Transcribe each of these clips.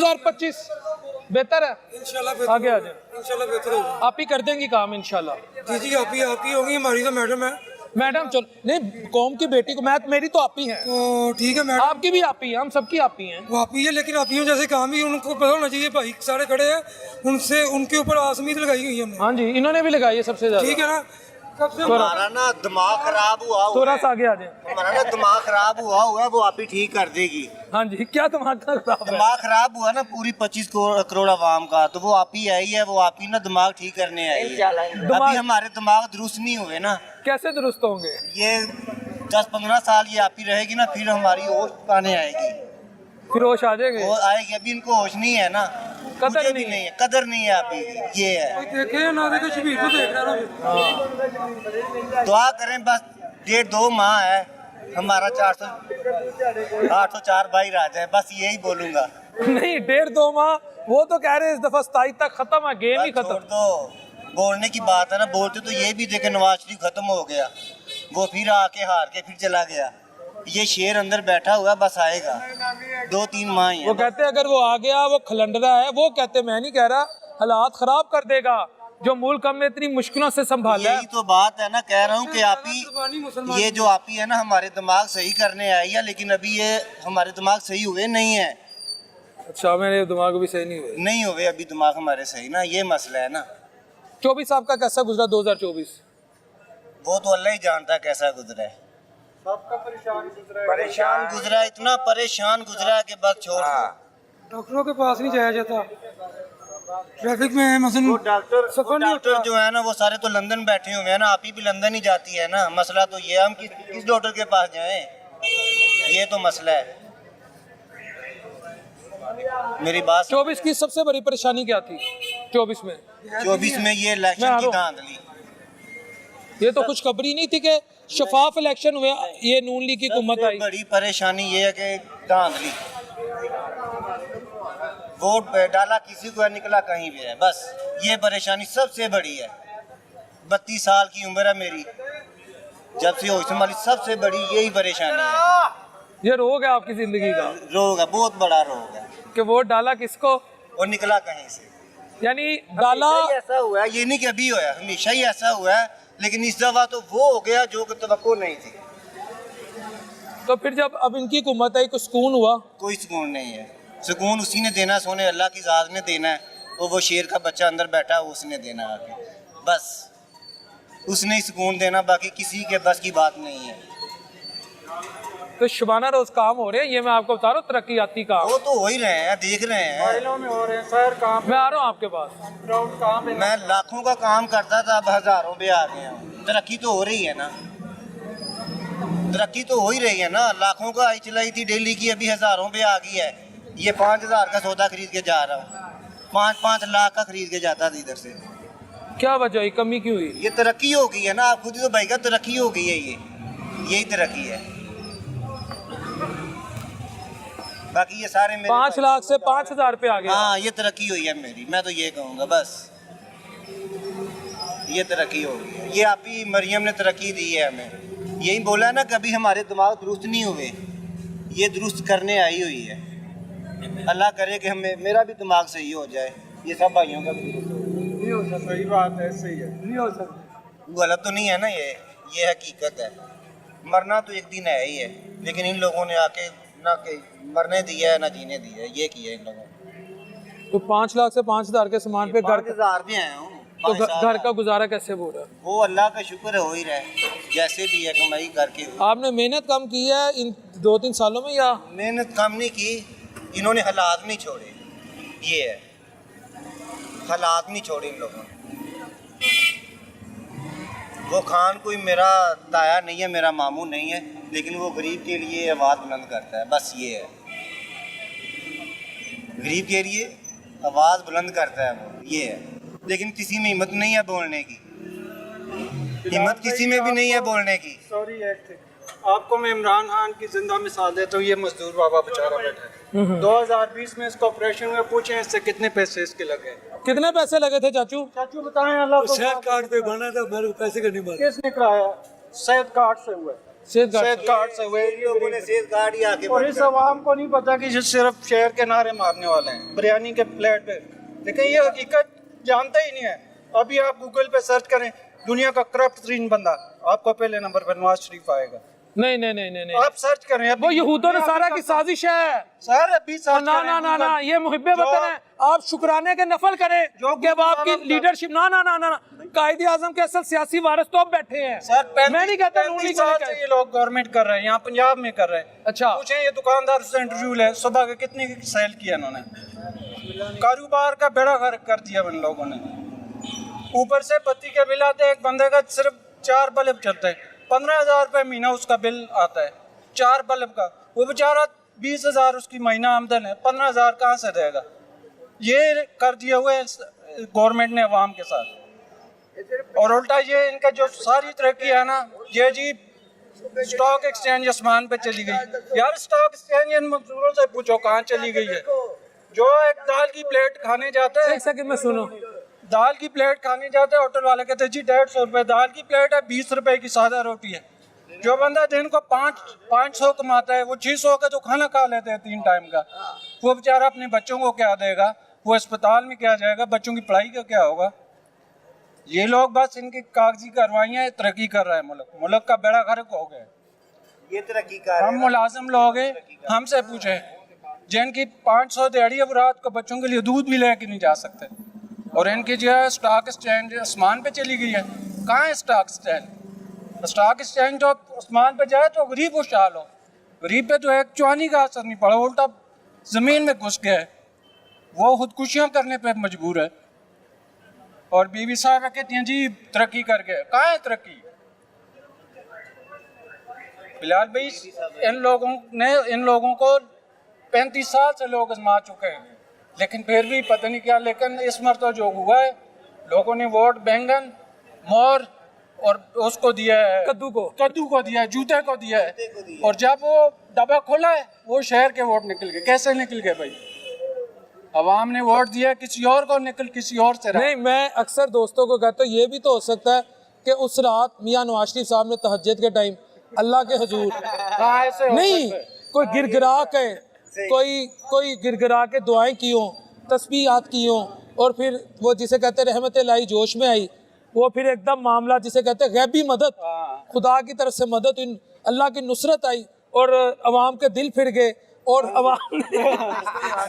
2025 बेहतर है इंशाल्लाह आगे आ जाए, इंशाल्लाह बेहतर होगा। आप ही कर देंगी काम इंशाल्लाह। जी जी आपकी होगी, हमारी तो मैडम है। मैडम चल नहीं, कौम की बेटी को, मैं मेरी तो आप ही है, तो ठीक है मैडम, आपकी भी आप ही है, हम सबकी आप ही हैं। वो आप ही है, लेकिन आप ही जैसे काम ही उनको पता होना चाहिए। भाई सारे खड़े हैं, उनसे उनके ऊपर आस उम्मीद लगाई हुई है हमने। हाँ जी, इन्होंने भी लगाई है सबसे ठीक ज्यादा। है ना, सबसे हमारा ना दिमाग खराब हुआ थोड़ा है, सा आगे आ जाए। हमारा ना दिमाग खराब हुआ है, वो आप ही ठीक कर देगी। हाँ जी, क्या दिमाग का खराब है? दिमाग खराब हुआ ना पूरी 25 करोड़ आवाम का, तो वो आप ही आई है, वो आप ही ना दिमाग ठीक करने आई है। अभी हमारे दिमाग दुरुस्त नहीं हुए ना, कैसे दुरुस्त होंगे? ये 10-15 साल ये आप ही रहेगी ना, फिर हमारी होश पाने आएगी, फिर होश आ जाएंगे। वो आएगी। अभी इनको होश नहीं है ना, कदर मुझे नहीं भी नहीं है, कदर नहीं है आप ही की, ये है। देखे ना देखे शबीर को देख रहा ना। दुआ करें बस, 1.5-2 माह है, हमारा 804 भाई राजा है, बस यही बोलूंगा। नहीं, 1.5-2 माह, वो तो कह रहे हैं इस दफा 27 तक खत्म है, गेम ही बस खत्म। छोड़ दो, बोलने की बात है ना, बोलते तो ये भी देखे नवाज शरीफ खत्म हो गया, वो फिर आके हार के फिर चला गया। ये शेर अंदर बैठा हुआ, बस आएगा, 2-3 माह ही वो है। कहते अगर वो आ गया, वो खलंडरा है, वो कहते, मैं नहीं कह रहा, हालात खराब कर देगा जो मुल्क हमने इतनी मुश्किलों से संभाला है। यही तो बात है ना, कह रहा हूँ कि आप ही, ये जो आप ही है ना, हमारे दिमाग सही करने आई है, लेकिन अभी ये हमारे दिमाग सही हुए नहीं है, अच्छा, मेरे दिमाग भी सही नहीं हुए। नहीं हुए अभी दिमाग हमारे सही ना, ये मसला है ना। 24 आपका कैसा गुजरा 2024? वो तो अल्लाह ही जानता है कैसा गुजरा है। सबका परेशान गुजरा है, इतना परेशान गुजरा है कि बस छोड़ दो। डॉक्टरों के पास नहीं जाया जाता, ट्रैफिक में मसलन डॉक्टर जो है ना, वो सारे तो लंदन बैठे हुए हैं ना, आप ही भी लंदन ही जाती है ना। मसला तो ये है, हम किस डॉक्टर के पास जाएं, ये तो मसला है। मेरी बात 24 की सबसे बड़ी परेशानी क्या थी 24 में? 24 में ये इलेक्शन की धांधली, ये तो कुछ खबरी नहीं थी कि शफाफ इलेक्शन हुए, ये नून लीग की हुकूमत सबसे आई। बड़ी परेशानी ये है कि धांधली, वोट डाला किसी को है, निकला कहीं भी है, बस ये परेशानी सबसे बड़ी है। 32 साल की उम्र है मेरी, जब से होश संभाली सबसे बड़ी यही परेशानी है। ये रोग है आपकी जिंदगी का, रोग है, बहुत बड़ा रोग है, कि वोट डाला किसको और निकला कहीं से। यानी डाला। हमेशा ही ऐसा हुआ है, ये नहीं कि अभी हुआ है, हमेशा ही ऐसा हुआ है, लेकिन इस दफा तो वो हो गया जो कि तवक्को नहीं थी। तो फिर जब अब इनकी हुकूमत आई, कुछ सुकून हुआ? कोई सुकून नहीं है, सुकून उसी ने देना, सोने अल्लाह की ज़ात ने देना है, और वो शेर का बच्चा अंदर बैठा है, उसने देना आके, बस उसने ही सुकून देना, बाकी किसी के बस की बात नहीं है। तो शबाना रोज काम हो रहे हैं, ये मैं आपको बता रहा हूँ, तरक्याती काम। वो तो हो ही रहे हैं, देख रहे हैं। में हो रहे हैं सर काम, मैं आ रहा हूँ आपके पास। ग्राउंड काम है। मैं लाखों का काम करता था, अब हजारों पे आ गया हूँ। तरक्की तो हो रही है ना, तरक्की तो हो ही रही है ना। लाखों का आई चलाई थी डेली की, अभी हजारों पे आ गई है। ये 5000 का सौदा खरीद के जा रहा हूँ, 5-5 लाख का खरीद के जाता था इधर से। क्या वजह, कमी क्यों हुई? ये तरक्की हो गई है ना, आप खुद ही तो भाई का तरक्की हो गई है, ये यही तरक्की है। बाकी ये सारे मेरे 5 लाख से 5000 पे आ गया। हाँ, ये तरक्की हुई है मेरी, मैं तो ये कहूँगा, बस ये तरक्की हो गई है। ये आप ही मरियम ने तरक्की दी है हमें, यही बोला है ना, कभी हमारे दिमाग दुरुस्त नहीं हुए, ये दुरुस्त करने आई हुई है। अल्लाह करे कि हमें, मेरा भी दिमाग सही हो जाए, ये सब भाइयों का भी नहीं हो सकता, सही बात है, सही है, नहीं हो सकता। गलत तो नहीं है ना, ये हकीकत है। मरना तो एक दिन है ही है, लेकिन इन लोगों ने आके ना के मरने दिया है ना जीने दिया है, ये किया इन लोगों ने। तो 5 लाख से 5000 के सामान पे घर 5000 भी आए हूँ, तो घर का गुजारा कैसे हो रहा है? वो अल्लाह का शुक्र हो ही रहा है, जैसे भी है कमाई करके। आपने मेहनत कम की है इन 2-3 सालों में, या मेहनत कम नहीं की, इन्होंने हालात नहीं छोड़े, ये है, हालात नहीं छोड़े इन लोगों ने। वो खान कोई मेरा ताया नहीं है, मेरा मामू नहीं है, लेकिन वो गरीब के लिए आवाज़ बुलंद करता है, बस ये है, गरीब के लिए आवाज़ बुलंद करता है वो, ये है। लेकिन किसी में हिम्मत नहीं है बोलने की, हिम्मत किसी में भी नहीं है बोलने की। सॉरी, आपको मैं इमरान खान की जिंदा मिसाल देता हूँ। ये मजदूर बाबा बेचारा बैठा है, 2020 में इसको ऑपरेशन में पूछे इससे कितने पैसे इसके लगे। कितने पैसे लगे थे चाचू? चाचू बताएं, अल्लाह को सेहत कार्ड पे बना था, मेरे को पैसे का नहीं मालूम। किसने कराया? सेहत कार्ड से हुआ है। सेहत सेहत कार्ड से हुए। लोगों ने सेहत कार्ड ही आके और इस आवाम को नहीं पता कि ये सिर्फ शहर के नारे मारने वाले हैं बिरयानी के प्लेट पे, लेकिन ये हकीकत जानते ही नहीं है। अभी आप गूगल पे सर्च करें दुनिया का करप्ट तरीन बंदा, आपको पहले नंबर पर नवाज शरीफ आएगा। नहीं नहीं नहीं नहीं नहीं, आप सर्च करें अभी, वो यहूदों ने सारा की साजिश है सर अभी सर्च ना करें ना ना ना, Google। ये मुहिब्बे वतन है। आप शुक्राने के नफल करें जो कि अब आपकी गुलाम लीडरशिप ना ना ना ना, कायदे आजम के असल सियासी वारिस तो अब बैठे हैं। सर मैं नहीं कहता नून 35 लीग साल वाले से कहें। ये लोग गवर्नमेंट कर रहे हैं, यहाँ पंजाब में कर रहे हैं। अच्छा पूछे ये दुकानदार से इंटरव्यू ले, सुबह के कितनी सेल किया इन्होंने, कारोबार का बेड़ा गर्क कर दिया इन लोगों ने। ऊपर से बत्ती के बिल आते हैं, एक बंदे का सिर्फ 4 बल्ब चलते हैं, 15,000 रुपये महीना उसका बिल आता है 4 बल्ब का। वो बेचारा 20,000 उसकी महीना आमदन है, 15,000 कहाँ से देगा? ये कर दिए हुए गवर्नमेंट ने अवाम के साथ। और उल्टा ये इनका जो सारी तरक्की है ना, ये जी स्टॉक एक्सचेंज आसमान पे चली गई। यार स्टॉक एक्सचेंज इन मजदूरों से पूछो कहाँ चली गई है। जो एक दाल की प्लेट खाने जाते हैं, एक सेकंड में सुनो, दाल की प्लेट खाने जाते हैं, होटल वाले कहते हैं जी 150 रुपये दाल की प्लेट है, 20 रुपए की सादा रोटी है। जो बंदा दिन को 500 कमाता है, वो 600 का तो खाना खा लेते हैं 3 टाइम का। वो बेचारा अपने बच्चों को क्या देगा? वो अस्पताल में क्या जाएगा? बच्चों की पढ़ाई का क्या होगा? ये लोग बस इनकी कागजी कार्रवाइयाँ तरक्की कर रहे हैं। मुल्क का बेड़ा गर्क हो गया। ये तरक्की कर हम मुलाजिम लोग हैं, हमसे पूछे जिनकी 500 दिहाड़ी, अब रात को बच्चों के लिए दूध भी लेके नहीं जा सकते। और इनकी जो है स्टॉक एक्सचेंज आसमान पे चली गई है। कहाँ है स्टॉक एक्सचेंज? स्टॉक एक्सचेंज जो आसमान पे जाए तो गरीब खुशहाल हो, गरीब पे तो एक चुआनी का असर नहीं पड़ा, उल्टा ज़मीन में घुस गया है। वो खुदकुशियाँ करने पे मजबूर है। और बीवी साहब कहती हैं जी तरक्की कर गए। कहाँ है तरक्की? फिलहाल भाई इन लोगों को 35 साल से लोग आजमा चुके हैं, लेकिन फिर भी पता नहीं क्या। लेकिन इस मरतबा जो हुआ है, लोगों ने वोट बैंगन, मोर और उसको दिया है, कद्दू को दिया है, जूते को दिया है। और जब वो डब्बा खोला है, वो शहर के वोट निकल गए। कैसे निकल गए भाई? अवाम ने वोट दिया किसी और को, निकल किसी और से रहा। नहीं, मैं अक्सर दोस्तों को कहता हूँ ये भी तो हो सकता है कि उस रात मियां नवाज शरीफ साहब ने तहज्जुद के टाइम अल्लाह के हुजूर नहीं कोई गिरगिरा के कोई गिरगिरा के दुआएं की हों, तस्बीहात की हों, और फिर वो जिसे कहते रहमत लाई जोश में आई, वो फिर एकदम मामला जिसे कहते हैं गैबी मदद, खुदा की तरफ से मदद, इन अल्लाह की नुसरत आई और अवाम के दिल फिर गए और अवाम ने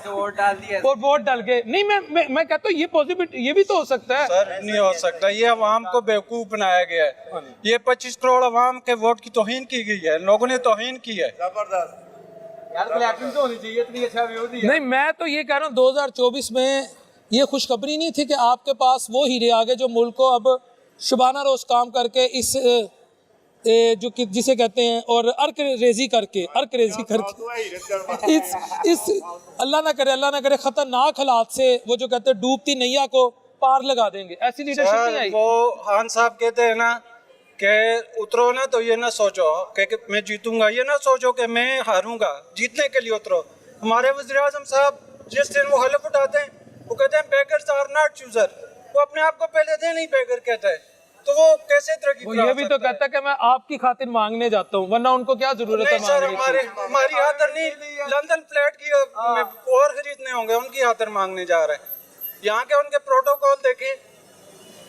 वोट डाल दिया और वोट डाल गए। नहीं, मैं कहता हूँ ये पॉसिबिलिटी, ये भी तो हो सकता है। सर नहीं हो सकता, ये अवाम को बेवकूफ़ बनाया गया है। ये 25 करोड़ अवाम के वोट की तौहीन की गई है, लोगों ने तौहीन की है। तो होनी चाहिए, इतनी अच्छा व्यू दी है। नहीं, मैं तो ये कह रहा हूँ 2024 में ये खुशखबरी नहीं थी कि आपके पास वो हीरे आ गए जो मुल्क को अब शुबाना रोज काम करके इस जो जिसे कहते हैं और अर्क रेजी करके इस अल्लाह ना करे खतरनाक हालात से वो जो कहते हैं डूबती नैया को पार लगा देंगे। ऐसी लीडरशिप नहीं आई। वो खान साहब कहते हैं ना कि उतरो ना तो ये ना सोचो कि मैं जीतूंगा, ये ना सोचो कि मैं हारूंगा, जीतने के लिए उतरो। हमारे वज़ीर-ए-आज़म साहब जिस दिन वो हलफ उठाते हैं, वो कहते हैं बेगर्स आर नॉट चूजर। वो अपने आप को पहले दिन ही बेगर कहता है, तो वो कैसे तरक्की? वो ये भी तो कहता है कि मैं आपकी खातिर मांगने जाता हूँ, वरना उनको क्या जरूरत है मांगने की? हमारी खातिर नहीं, लंदन फ्लैट की और खरीदने होंगे, उनकी खातिर मांगने जा रहे हैं। यहाँ के उनके प्रोटोकॉल देखे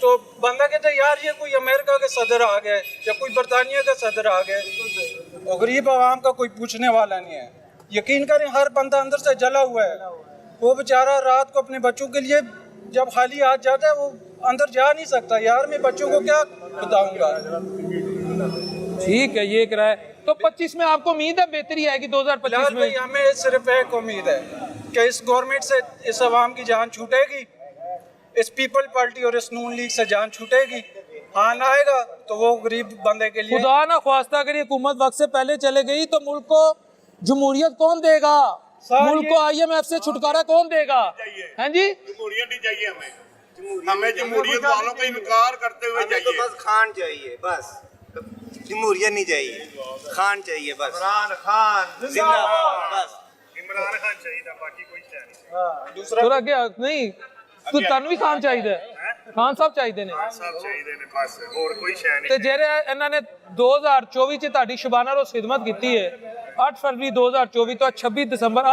तो बंदा कहते हैं यार ये कोई अमेरिका के सदर आ गए या कोई बरतानिया का सदर आ गए। और गरीब आवाम का कोई पूछने वाला नहीं है। यकीन करें हर बंदा अंदर से जला हुआ है। वो बेचारा रात को अपने बच्चों के लिए जब खाली हाथ जाता है, वो अंदर जा नहीं सकता। यार मैं बच्चों को क्या बताऊंगा? ठीक है, ये करा है तो 25 में आपको उम्मीद है बेहतरी आएगी 2025 में? भाई हमें सिर्फ एक उम्मीद है कि इस गवर्नमेंट से इस अवाम की जान छूटेगी, इस पीपल पार्टी और इस नून लीग से जान छूटेगी। हाँ ना आएगा तो वो गरीब बंदे के लिए खुदा ना ख्वास्ता अगर ये हुकूमत वक्त से पहले चले गई तो मुल्क को जमहूरियत कौन देगा? मुल्क को IMF से छुटकारा कौन देगा? हैं जी, जमहूरियत नहीं चाहिए हमें जमहूरियत वालों का इनकार करते हुए चाहिए। तो बस खान चाहिए, बस जमहूरियत नहीं चाहिए, खान चाहिए बस। इमरान खान जिंदाबाद, बस इमरान खान चाहिए, बाकी कोई चाहिए नहीं। दूसरा नहीं तो तनवी खान चाहिए। ਖਾਨ ਸਾਹਿਬ ਚਾਹੀਦੇ ਨੇ ਸਭ ਚਾਹੀਦੇ ਨੇ ਬਸ ਹੋਰ ਕੋਈ ਸ਼ੈ ਨਹੀਂ ਤੇ ਜਿਹੜੇ ਇਹਨਾਂ ਨੇ 2024 ਚ ਤੁਹਾਡੀ ਸ਼ਬਾਨਾ ਰੋਜ਼ ਖਿਦਮਤ ਕੀਤੀ ਹੈ 8 ਫਰਵਰੀ 2024 ਤੋਂ 26 ਦਸੰਬਰ